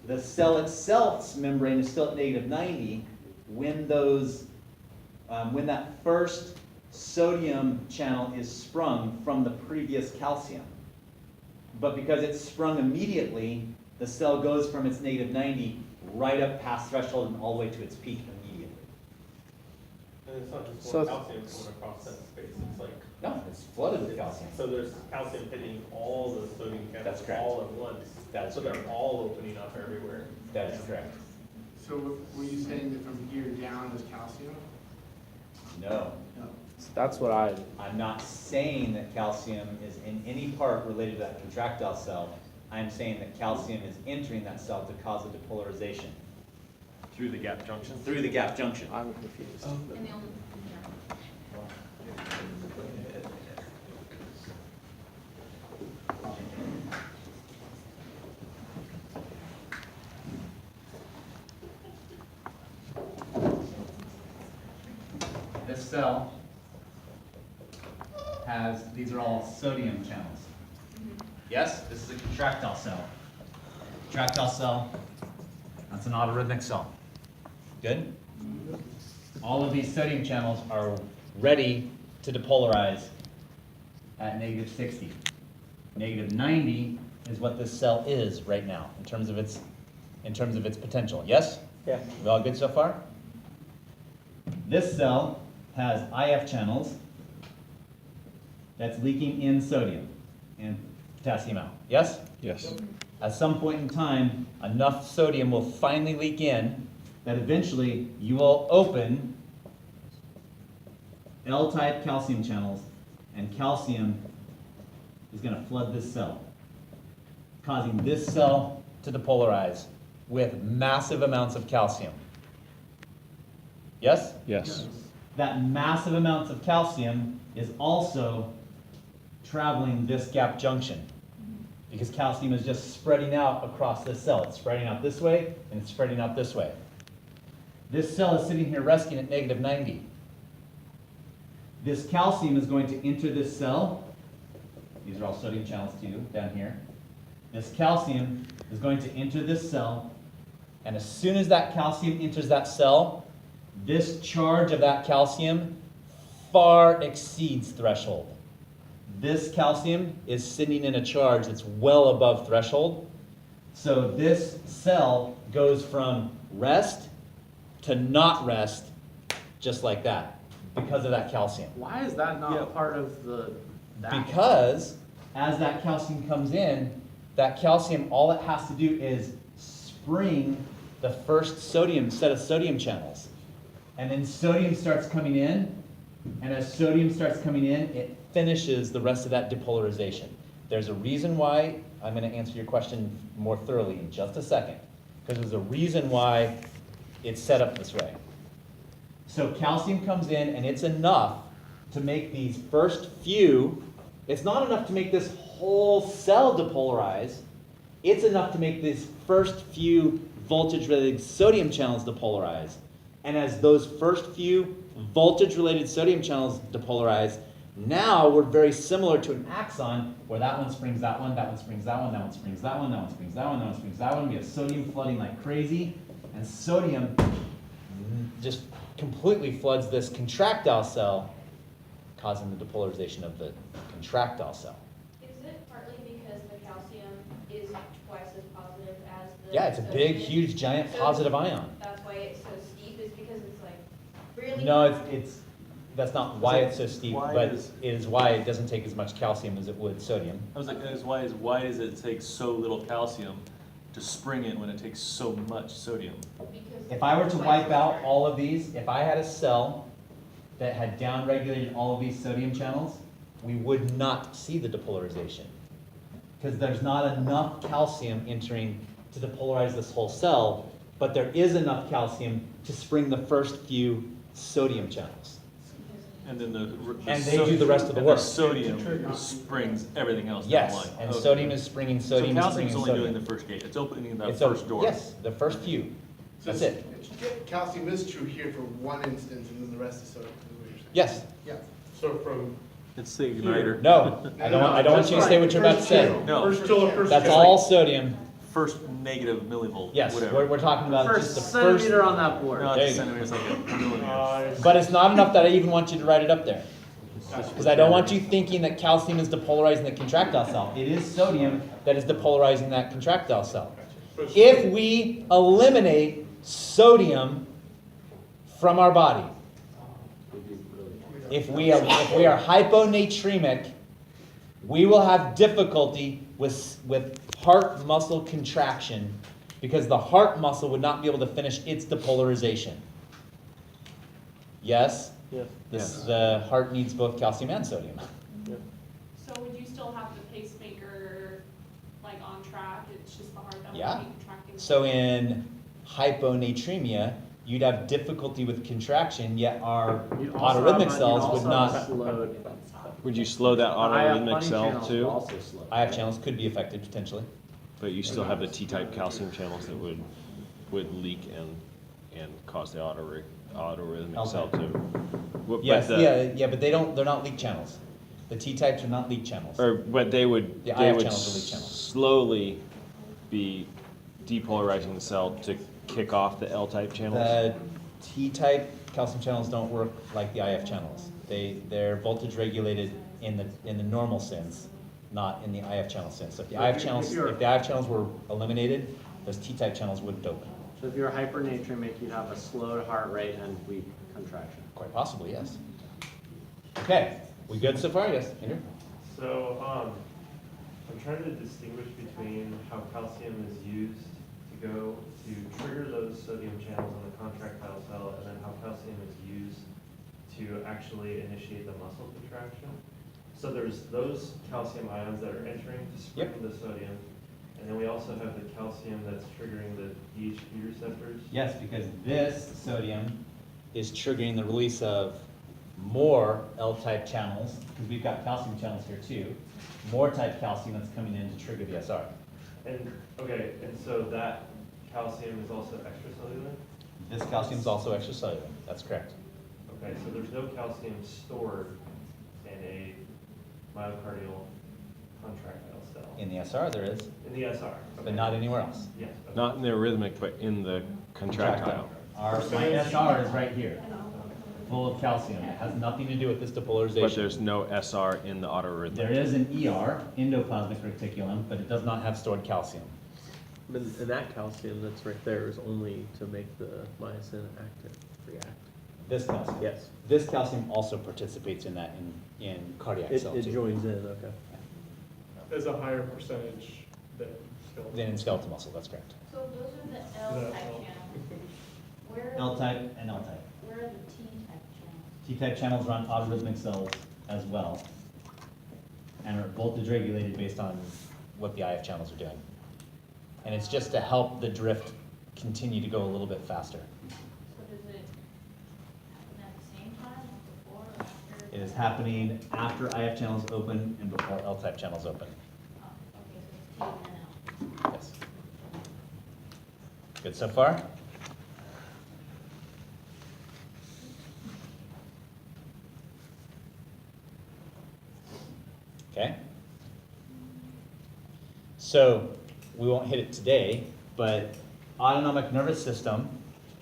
The cell itself's membrane is still at negative 90 when those, when that first sodium channel is sprung from the previous calcium. But because it's sprung immediately, the cell goes from its negative 90 right up past threshold and all the way to its peak immediately. And it's not just So one it's- calcium going across that space, it's like, No, it's flooded with calcium. so there's calcium hitting all the sodium That's channels correct. all at once. That's So they're correct. all opening up everywhere. That is correct. So were you saying that from here down is calcium? No, No. That's what I'm not saying that calcium is in any part related to that contractile cell. I'm saying that calcium is entering that cell to cause a depolarization Through the gap junction? through the gap junction. I'm confused. And the only, This cell has, these are all sodium channels. Yes, this is a contractile cell. Contractile cell, that's an autoarythmic cell. Good? All of these sodium channels are ready to depolarize at negative 60. Negative 90 is what this cell is right now in terms of its potential. Yes? Yeah. We all good so far? This cell has IF channels that's leaking in sodium and potassium out. Yes? Yes. At some point in time, enough sodium will finally leak in that eventually you will open L-type calcium channels, and calcium is going to flood this cell, causing this cell to depolarize with massive amounts of calcium. Yes? Yes. That massive amounts of calcium is also traveling this gap junction, because calcium is just spreading out across this cell. It's spreading out this way, and it's spreading out this way. This cell is sitting here resting at negative 90. This calcium is going to enter this cell. These are all sodium channels too, down here. This calcium is going to enter this cell, and as soon as that calcium enters that cell, this charge of that calcium far exceeds threshold. This calcium is sitting in a charge that's well above threshold. So this cell goes from rest to not rest just like that because of that calcium. Why is that not part of that? Because as that calcium comes in, that calcium, all it has to do is spring the first set of sodium channels. And then sodium starts coming in, and as sodium starts coming in, it finishes the rest of that depolarization. There's a reason why, I'm going to answer your question more thoroughly in just a second, because there's a reason why it's set up this way. So calcium comes in, and it's enough to make these first few, it's not enough to make this whole cell depolarize, it's enough to make these first few voltage-related sodium channels depolarize. And as those first few voltage-related sodium channels depolarize, now we're very similar to an axon, where that one springs that one, that one springs that one, that one springs that one, that one springs that one, that one springs that one. We have sodium flooding like crazy, and sodium just completely floods this contractile cell, causing the depolarization of the contractile cell. is it partly because the calcium is twice as positive as the Yeah, it's a big, sodium? huge, giant So positive ion. That's why it's so steep, is because it's like really. No, that's not why it's so steep, Why but is- it is why it doesn't take as much calcium as it would sodium. I was like, why does it take so little calcium to spring in when it takes so much sodium? Because If I were to it's wipe like- out all of these, if I had a cell that had downregulated all of these sodium channels, we would not see the depolarization. Because there's not enough calcium entering to depolarize this whole cell, but there is enough calcium to spring the first few sodium channels. And then And they do the rest of the work. sodium springs everything else down the Yes, line. and Okay. sodium is springing So sodium, is springing calcium's only sodium. doing the first gate. It's opening that It's first door. Yes, the first few. That's it. Calcium is true here for one instance, and then the rest is sodium. is what you're saying. Yes. Yeah, so from. It's the igniter. No, I don't want you to say what you're about to say. No. First pillar, first That's pillar. all sodium. first negative millivolt, Yes, whatever. we're talking about First just the first. centimeter on that board. No, There it's you a go. centimeter, it's like a millimeter. But it's not enough that I even want you to write it up there. Because I don't want you thinking that calcium is depolarizing the contractile cell. It is sodium that is depolarizing that contractile cell. If we eliminate sodium from our body, if we are hyponatremic, we will have difficulty with heart muscle contraction because the heart muscle would not be able to finish its depolarization. Yes? Yes. The heart needs both calcium and sodium. So would you still have the pacemaker like on track? It's just the heart that Yeah. would be contracting. So in hyponatremia, you'd have difficulty with contraction, yet our You'd also have- autoarythmic you'd cells also would have not. slowed. Would you slow that autoarythmic cell too? Also slow. IF channels could be affected potentially. But you still have the T-type calcium channels that would leak and cause the autoarythmic cell to. But Yes, the- yeah, but they're not leak channels. The T types are not leak channels. But they would The they IF would channels are leak channels. slowly be depolarizing the cell to kick off the L-type channels. The T type calcium channels don't work like the IF channels. They're voltage regulated in the normal sense, not in the IF channel sense. So if the So IF if channels you're- if the IF channels were eliminated, those T type channels wouldn't open. So if you're hypernatremic, you'd have a slowed heart rate and weak contraction. Quite possibly, yes. Okay, we good so far? Yes, Andrew? So, I'm trying to distinguish between how calcium is used to go to trigger those sodium channels on the contractile cell, and then how calcium is used to actually initiate the muscle contraction. So there's those calcium ions that are entering to spring Yep. the sodium, and then we also have the calcium that's triggering the DHP receptors. Yes, because this sodium is triggering the release of more L-type channels, because we've got calcium channels here too. More type calcium that's coming in to trigger the SR. And, okay, and so that calcium is also extracellular? This calcium is also extracellular. That's correct. Okay, so there's no calcium stored in a myocardial contractile cell? In the SR there is, In the SR? but okay. not anywhere else. Yes. okay. Not in the arrhythmic, but in the contractile. My SR is right here, full of calcium. It has nothing to do with this depolarization. But there's no SR in the autoarythmic. There is an ER, endoplasmic reticulum, but it does not have stored calcium. And that calcium that's right there is only to make the myosin active, react. This calcium. Yes. This calcium also participates in that in cardiac It cell too. joins in, okay. There's a higher percentage than skeletal. Then in skeletal muscle, that's correct. So those are the L-type channels. Where, L-type and L-type. where are the T-type channels? T-type channels run autoarythmic cells as well, and are voltage regulated based on what the IF channels are doing. And it's just to help the drift continue to go a little bit faster. So does it happen at the same time, before, or after? It is happening after IF channels open and before L-type channels open. Oh, okay, so it's T and then L. Yes. Good so far? Okay. So we won't hit it today, but autonomic nervous system,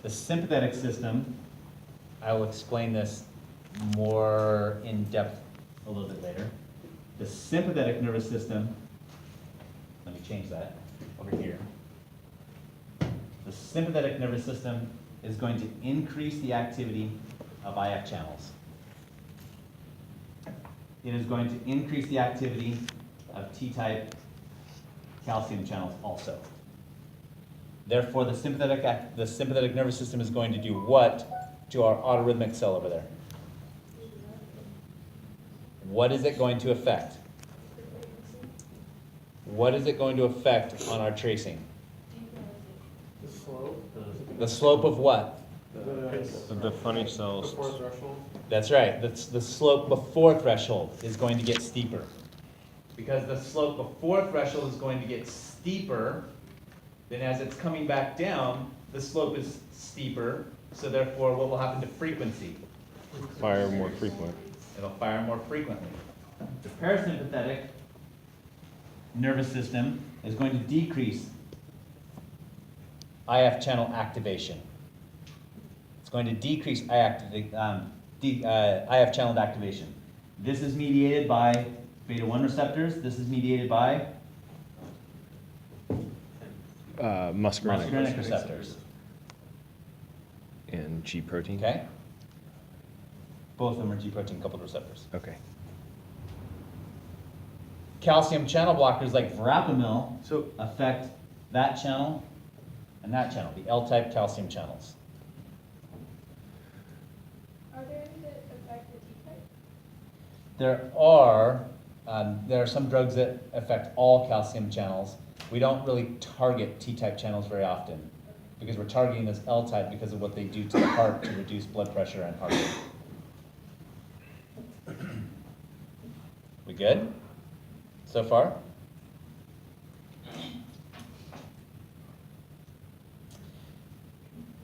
the sympathetic system, I will explain this more in depth a little bit later. The sympathetic nervous system, let me change that over here. The sympathetic nervous system is going to increase the activity of IF channels. It is going to increase the activity of T-type calcium channels also. Therefore, the sympathetic nervous system is going to do what to our autoarythmic cell over there? What is it going to affect? What is it going to affect on our tracing? The slope. The slope of what? The funny cells. Before threshold. That's right. The slope before threshold is going to get steeper. Because the slope before threshold is going to get steeper, then as it's coming back down, the slope is steeper, so therefore what will happen to frequency? Fire more frequent. It'll fire more frequently. The parasympathetic nervous system is going to decrease IF channel activation. It's going to decrease IF channel activation. This is mediated by beta 1 receptors. This is mediated by muscarinic receptors. And G protein? Okay? Both of them are G protein coupled receptors. Okay. Calcium channel blockers like verapamil affect that channel and that channel, the L-type calcium channels. Are there any that affect the T-type? There are some drugs that affect all calcium channels. We don't really target T-type channels very often because we're targeting this L-type because of what they do to the heart to reduce blood pressure and heart rate. We good so far?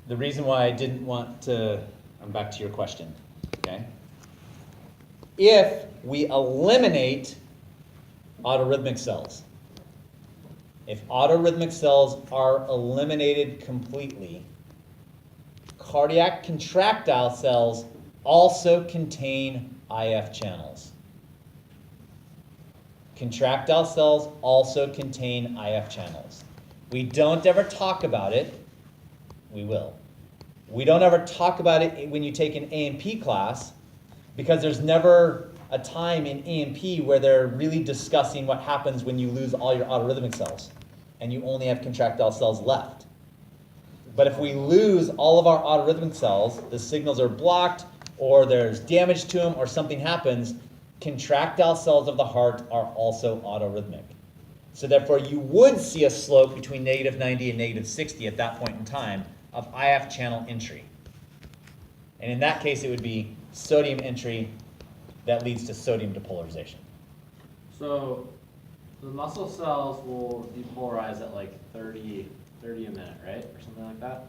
The reason why I didn't want to, I'm back to your question, okay? If we eliminate autoarythmic cells, if autoarythmic cells are eliminated completely, cardiac contractile cells also contain IF channels. Contractile cells also contain IF channels. We don't ever talk about it. We will. We don't ever talk about it when you take an A&P class because there's never a time in A&P where they're really discussing what happens when you lose all your autoarythmic cells and you only have contractile cells left. But if we lose all of our autoarythmic cells, the signals are blocked or there's damage to them or something happens, contractile cells of the heart are also autoarrhythmic. So therefore you would see a slope between -90 and -60 at that point in time of IF channel entry. And in that case, it would be sodium entry that leads to sodium depolarization. So the muscle cells will depolarize at like 30 a minute, right? Or something like that?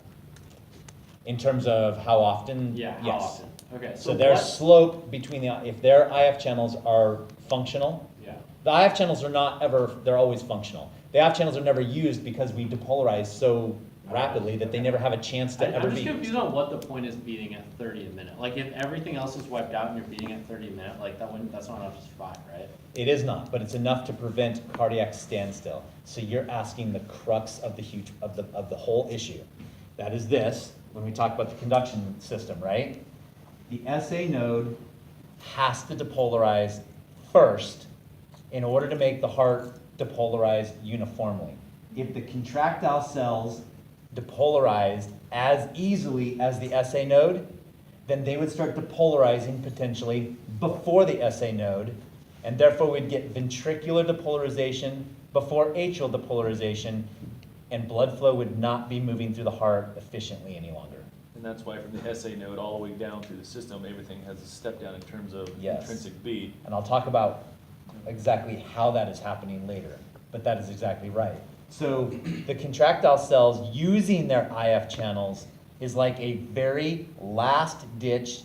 In terms of how often? Yeah, how yes. often? Okay, So their slope between if their IF channels are functional, Yeah. the IF channels are not ever, they're always functional. The IF channels are never used because we depolarize so rapidly that they never have a chance to ever I'm be just confused used. on what the point is beating at 30 a minute. Like if everything else is wiped out and you're beating at 30 a minute, like that's not enough to survive, right? It is not, but it's enough to prevent cardiac standstill. So you're asking the crux of the whole issue. That is this, when we talk about the conduction system, right? The SA node has to depolarize first in order to make the heart depolarize uniformly. If the contractile cells depolarized as easily as the SA node, then they would start depolarizing potentially before the SA node, and therefore we'd get ventricular depolarization before atrial depolarization, and blood flow would not be moving through the heart efficiently any longer. And that's why from the SA node all the way down through the system, everything has a step down in terms of Yes. intrinsic beat. And I'll talk about exactly how that is happening later, but that is exactly right. So the contractile cells using their IF channels is like a very last ditch,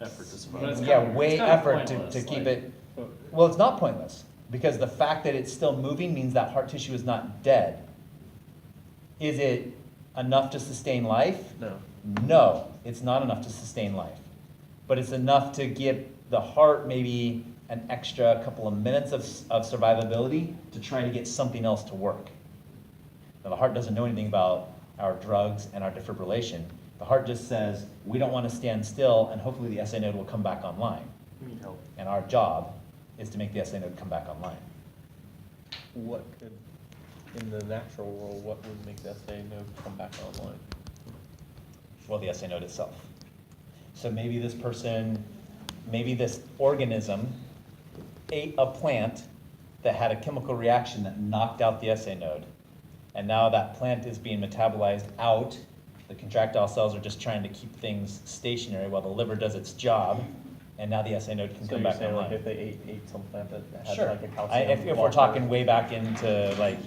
Effort to But survive. it's yeah, kinda- way it's kinda effort to pointless, keep like- it. Well, it's not pointless because the fact that it's still moving means that heart tissue is not dead. Is it enough to sustain life? No. No, it's not enough to sustain life. But it's enough to give the heart maybe an extra couple of minutes of survivability to try to get something else to work. Now, the heart doesn't know anything about our drugs and our defibrillation. The heart just says, we don't want to stand still, and hopefully the SA node will come back online. We need help. And our job is to make the SA node come back online. What could, in the natural world, what would make that SA node come back online? Well, the SA node itself. So maybe this person, maybe this organism ate a plant that had a chemical reaction that knocked out the SA node. And now that plant is being metabolized out. The contractile cells are just trying to keep things stationary while the liver does its job. And now the SA node can So come you're back saying like online. if they ate some plant that had Sure. like a calcium. If we're blocker- talking way back into like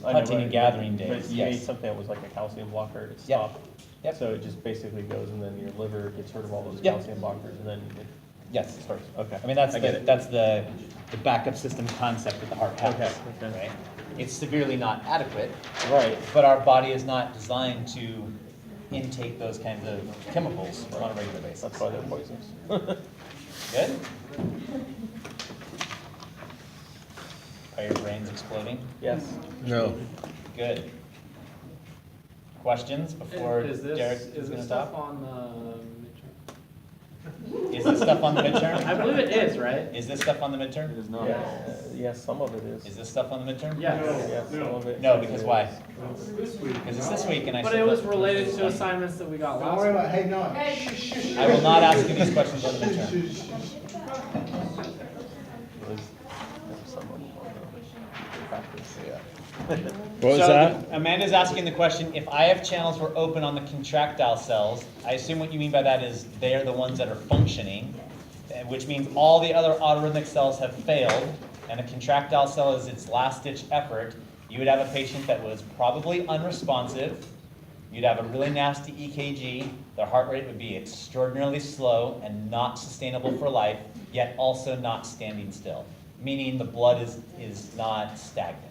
I know, hunting and gathering But days, you ate yes. something that was like a calcium blocker to Yep. stop. Yep. So it just basically goes and then your liver gets rid of all those Yep. calcium blockers and then it Yes. starts, okay. I mean, that's I get it. that's the backup system concept that the heart has, Okay, okay. right? It's severely not adequate, Right. but our body is not designed to intake those kinds of chemicals on a regular basis. That's why they're poisonous. Good? Are your brains exploding? Yes. No. Good. Questions before Is this, Derek is is gonna this stuff stop? on the midterm? Is this stuff on the midterm? I believe it is, right? Is this stuff on the midterm? It is not. Yes, some of it is. Is this stuff on the midterm? Yes. Yes, some of it. No, because why? This week. Because it's this week and I But said. it was let- related to assignments that we got Don't last worry week. about, hey, no. Hey. I will not ask you these questions on the midterm. Some of them are practice, yeah. What was So that? Amanda's asking the question, if IF channels were open on the contractile cells, I assume what you mean by that is they're the ones that are functioning, which means all the other autoarythmic cells have failed, and the contractile cell is its last-ditch effort. You would have a patient that was probably unresponsive. You'd have a really nasty EKG. Their heart rate would be extraordinarily slow and not sustainable for life, yet also not standing still, meaning the blood is not stagnant.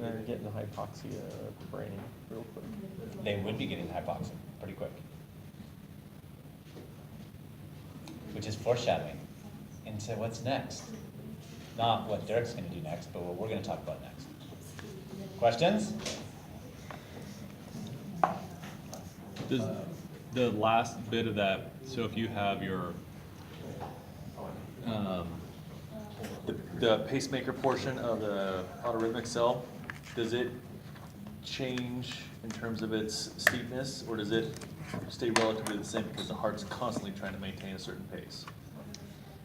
They're getting the hypoxia brain real quick. They would be getting hypoxia pretty quick. Which is foreshadowing into what's next. Not what Derek's gonna do next, but what we're gonna talk about next. Questions? Does the last bit of that, so if you have your, the pacemaker portion of the autoarythmic cell, does it change in terms of its steepness, or does it stay relatively the same because the heart's constantly trying to maintain a certain pace?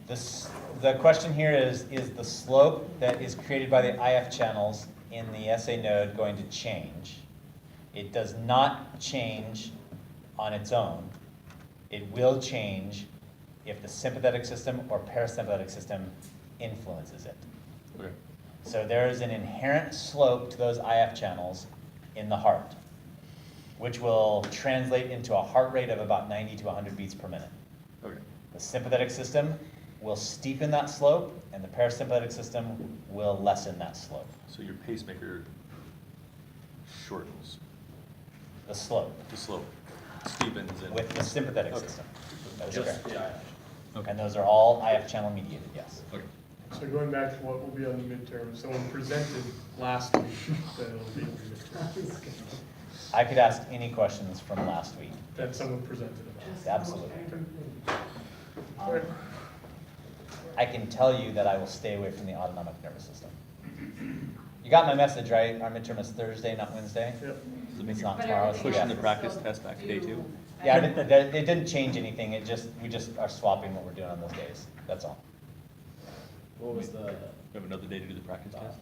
The question here is the slope that is created by the IF channels in the SA node going to change? It does not change on its own. It will change if the sympathetic system or parasympathetic system influences it. Okay. So there is an inherent slope to those IF channels in the heart, which will translate into a heart rate of about 90 to 100 beats per minute. Okay. The sympathetic system will steepen that slope, and the parasympathetic system will lessen that slope, So your pacemaker shortens, the slope, the slope steepens and. with the sympathetic Okay. system. That is Just correct. the IF. Okay. And those are all IF channel mediated, yes. Okay. So going back to what will be on the midterm, if someone presented last week, then it'll be on the midterm. I could ask any questions from last week. That someone presented about. Absolutely. Alright. I can tell you that I will stay away from the autonomic nervous system. You got my message, right? Our midterm is Thursday, not Wednesday? Yep. It's not tomorrow. it's the Pushing day the after. practice test back to day 2? Yeah, it didn't change anything. We just are swapping what we're doing on those days. That's all. What was the? We have another day to do the practice test?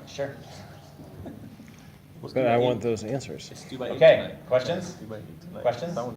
Sure. Let's But do I by want eight. those answers. Let's do by 8 Okay, tonight. questions? You might need to know. Questions? That one